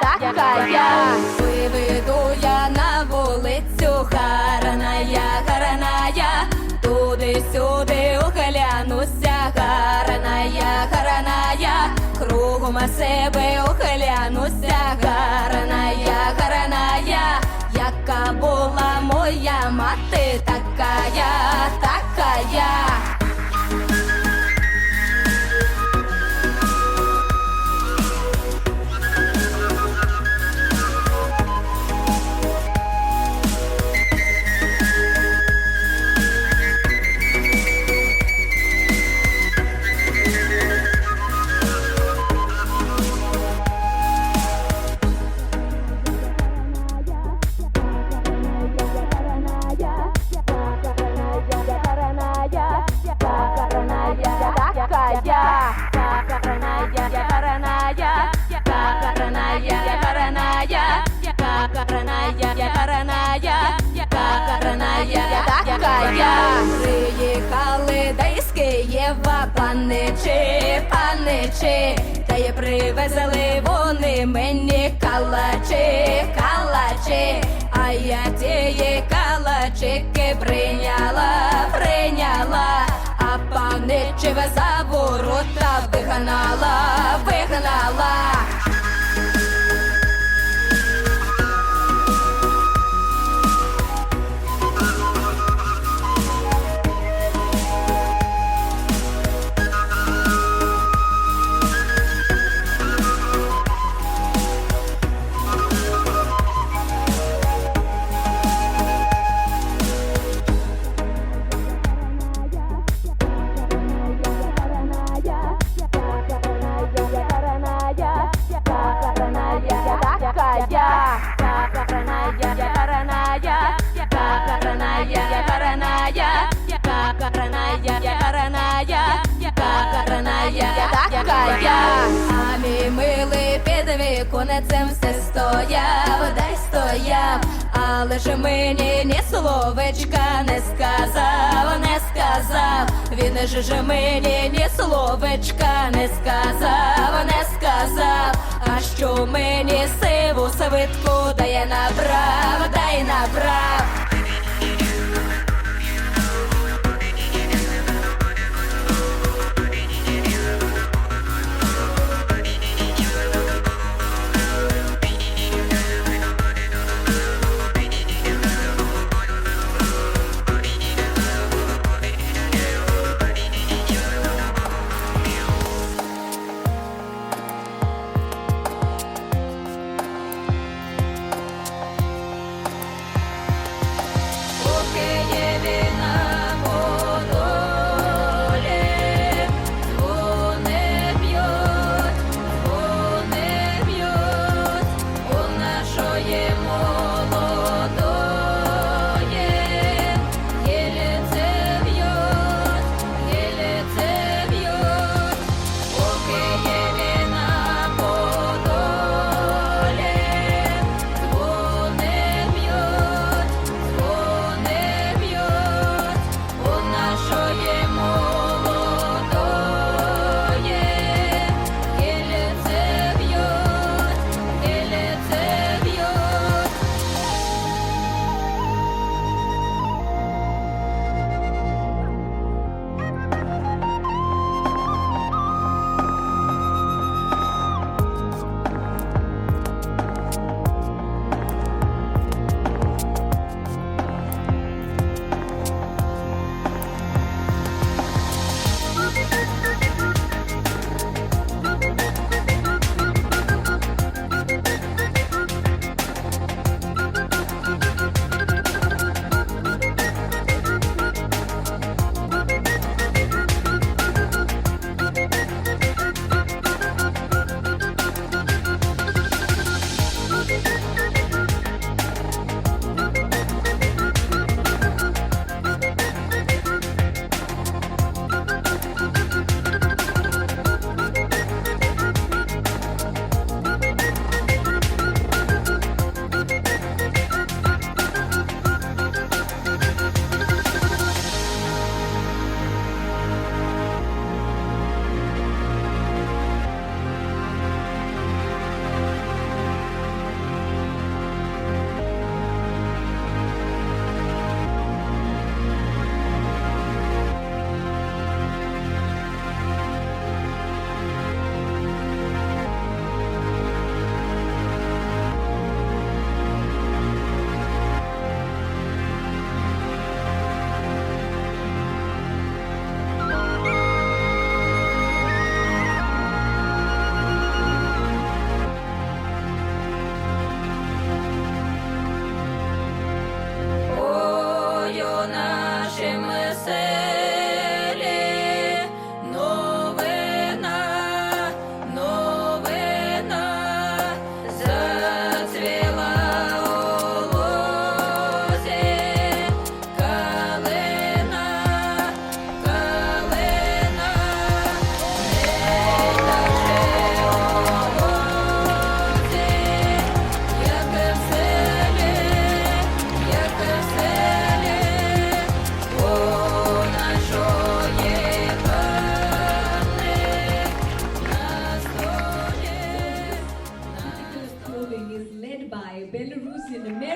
такая. Виведу я на вулицю, гарная, туди-сюди оглянуся, гарная, кругом себе оглянуся, гарная, яка була моя мати, такая. Приїхали да із Києва паничі, та й привезли вони мені калачі, а я тієї калачики прийняла, а паничів за ворота вигнала. А мій милий під віконцем все стояв, але ж мені ні словечка не сказав. Він ж мені ні словечка не сказав, а що мені сиву свитку дай набрав.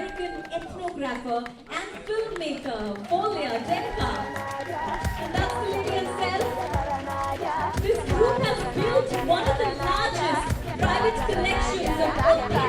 American ethnographer and filmmaker, Volia Denka. And that's the lady herself. This group has built one of the largest private collections of organic